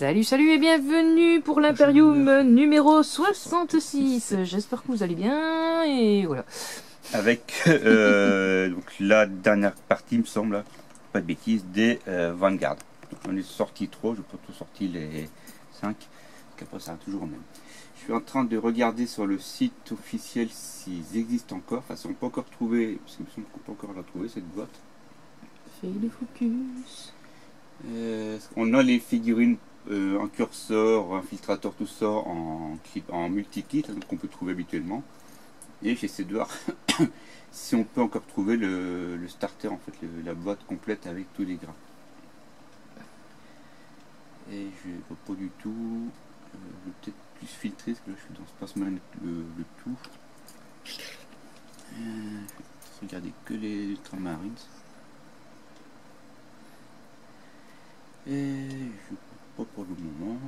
Salut, salut et bienvenue pour l'Imperium numéro 66. J'espère que vous allez bien et voilà. Avec donc la dernière partie, il me semble, hein, pas de bêtises, des Vanguard. Donc on est sorti 3, je n'ai pas tout sorti les 5, qu'après ça sera toujours le même. Je suis en train de regarder sur le site officiel s'ils existent encore, enfin si on peut encore trouver, parce qu'il me semble qu'on peut encore la trouver cette boîte. Fais le focus. On a les figurines en curseur, infiltrateur, tout ça en multi-kit, donc on peut trouver habituellement. Et j'essaie de voir si on peut encore trouver le starter, en fait, la boîte complète avec tous les gras. Et je ne vois pas du tout. Je vais peut-être plus filtrer parce que là je suis dans Spaceman le tout. Je vais regarder que les Ultramarines. Et je ne vois pas pour le moment.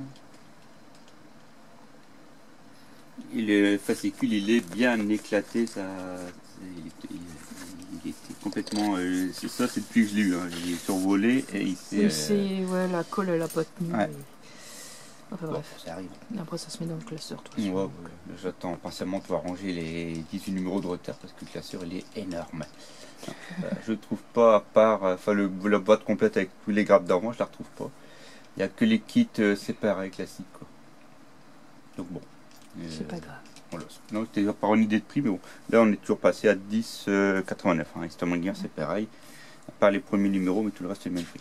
Et le fascicule il est bien éclaté, ça, il était complètement, c'est ça, c'est depuis que je l'ai eu, hein. J'ai survolé et il s'est... Oui, c'est ouais, la colle elle a pas tenu. Ouais. Et... Enfin Bon, bref, ça arrive. après ça se met dans le classeur. De toute Ouais, façon. j'attends patiemment de pouvoir ranger les 18 numéros de retard parce que le classeur il est énorme. Je trouve pas, à part enfin, la boîte complète avec tous les grappes d'avant, je la retrouve pas. Il n'y a que les kits séparés classiques, quoi. Donc bon. C'est pas grave. Voilà. Non, c'était par une idée de prix, mais bon. Là, on est toujours passé à 10,89. Hein. Histamania, c'est pareil. À part les premiers numéros, mais tout le reste, c'est le même prix.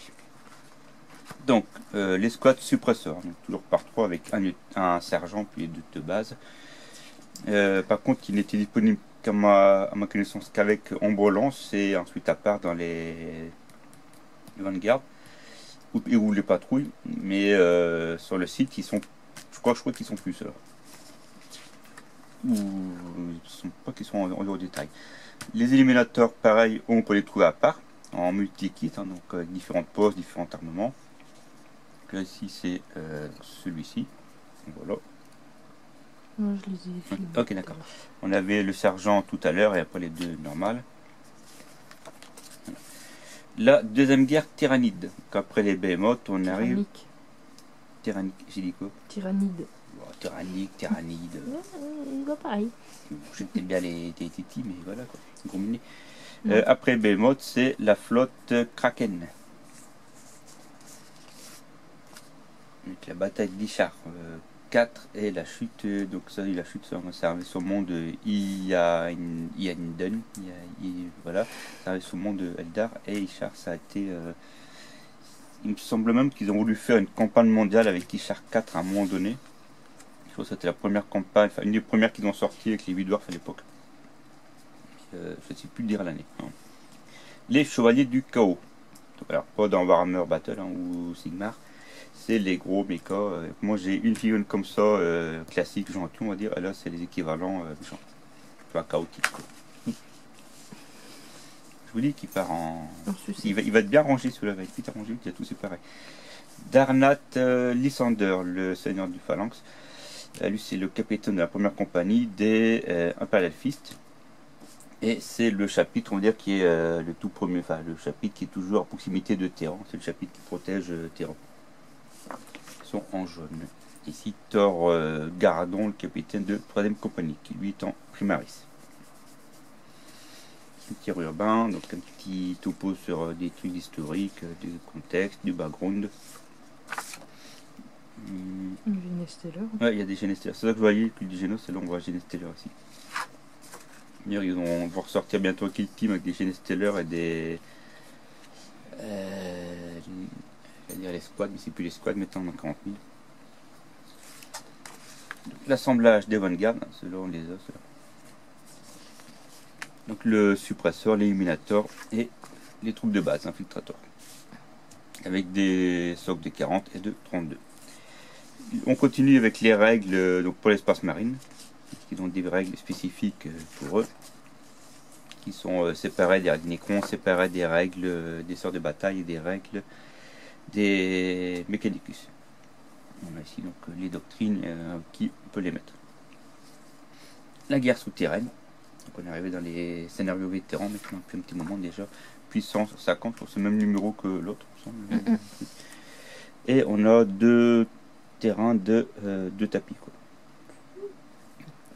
Donc, les squads suppresseurs. Donc, toujours par 3 avec un sergent, puis deux de base. Par contre, il n'était disponible qu'à ma connaissance qu'avec Ombre Lance et ensuite à part dans les Vanguard ou les patrouilles. Mais sur le site, ils sont, je crois qu'ils sont plus là. Ou ils sont pas qu'ils sont en détail. Les éliminateurs, pareil, on peut les trouver à part, en multi-kit, hein, donc avec différentes postes, différents armements. Là, ici, c'est celui-ci. Voilà. Moi, je les ai filmés. Ok, d'accord. On avait le sergent tout à l'heure et après les deux normales. La deuxième guerre tyrannide. Donc après les Behemoths, on arrive. Tyrannique, j'ai dit quoi? Tyrannide. Tyrannide. Il va pareil. J'étais bien les Titi, mais voilà quoi. Combiné. Après Behemoth, c'est la flotte Kraken. Avec la bataille d'Ishar 4 et la chute, donc ça, la chute ça arrive sur le monde Ianden, voilà, ça arrive sur le monde Eldar et Ishar, ça a été, il me semble même qu'ils ont voulu faire une campagne mondiale avec Ishar 4 à un moment donné. Je crois que c'était la première campagne, enfin une des premières qu'ils ont sorti avec les 8 dwarfs à l'époque. Je ne sais plus dire l'année. Hein. Les chevaliers du chaos. Donc, alors pas dans Warhammer Battle hein, ou Sigmar. C'est les gros mechas. Moi j'ai une figurine comme ça, classique, gentil on va dire, et là c'est les équivalents méchants. Tu vois, chaotique quoi. Je vous dis qu'il part en... Il va être bien rangé, celui-là va être vite rangé, il y a tout séparé. Darnat Lysander, le seigneur du phalanx. Lui c'est le capitaine de la première compagnie des Imperial Fist. Et c'est le chapitre, on va dire, qui est le tout premier, enfin le chapitre qui est toujours à proximité de Terran. C'est le chapitre qui protège Terran. En jaune. Ici, Thor Gardon, le capitaine de 3ème compagnie, qui lui est en primaris. Cimetière urbain, donc un petit topo sur des trucs historiques, du contexte, du background. Genesteller. Ouais, il y a des Genesteller. C'est ça que je voyais, plus du Genos, c'est là on voit Genesteller aussi. D'ailleurs, ils vont ressortir bientôt un kill team avec des Genesteller et des. Je vais dire les squads, mais c'est plus les squads, maintenant on a 40 000. L'assemblage des Vanguard, ceux-là on les a. Ceux-là. Donc le suppresseur, l'éliminator et les troupes de base, infiltrator. Avec des socles de 40 et de 32. On continue avec les règles donc pour l'espace marine. Ils ont des règles spécifiques pour eux. Qui sont séparées des règles Necron, séparées des règles des sorts de bataille et des règles des Mechanicus. On a ici donc les doctrines qui on peut les mettre. La guerre souterraine. Donc on est arrivé dans les scénarios vétérans maintenant depuis un petit moment déjà. Puissance 50 pour ce même numéro que l'autre. Et on a deux terrain de tapis, quoi.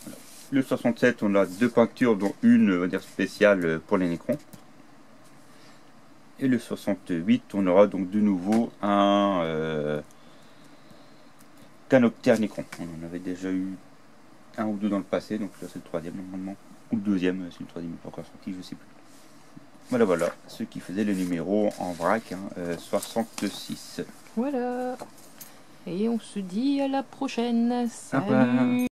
Voilà. Le 67, on a deux peintures, dont une, on va dire, spéciale pour les Necrons. Et le 68, on aura donc de nouveau un Canoptère Necron. On en avait déjà eu un ou deux dans le passé, donc là c'est le troisième normalement. Ou le deuxième, si le troisième n'est pas encore sorti, je sais plus. Voilà, voilà, ce qui faisait le numéro en vrac, 66. Voilà. Et on se dit à la prochaine. Salut.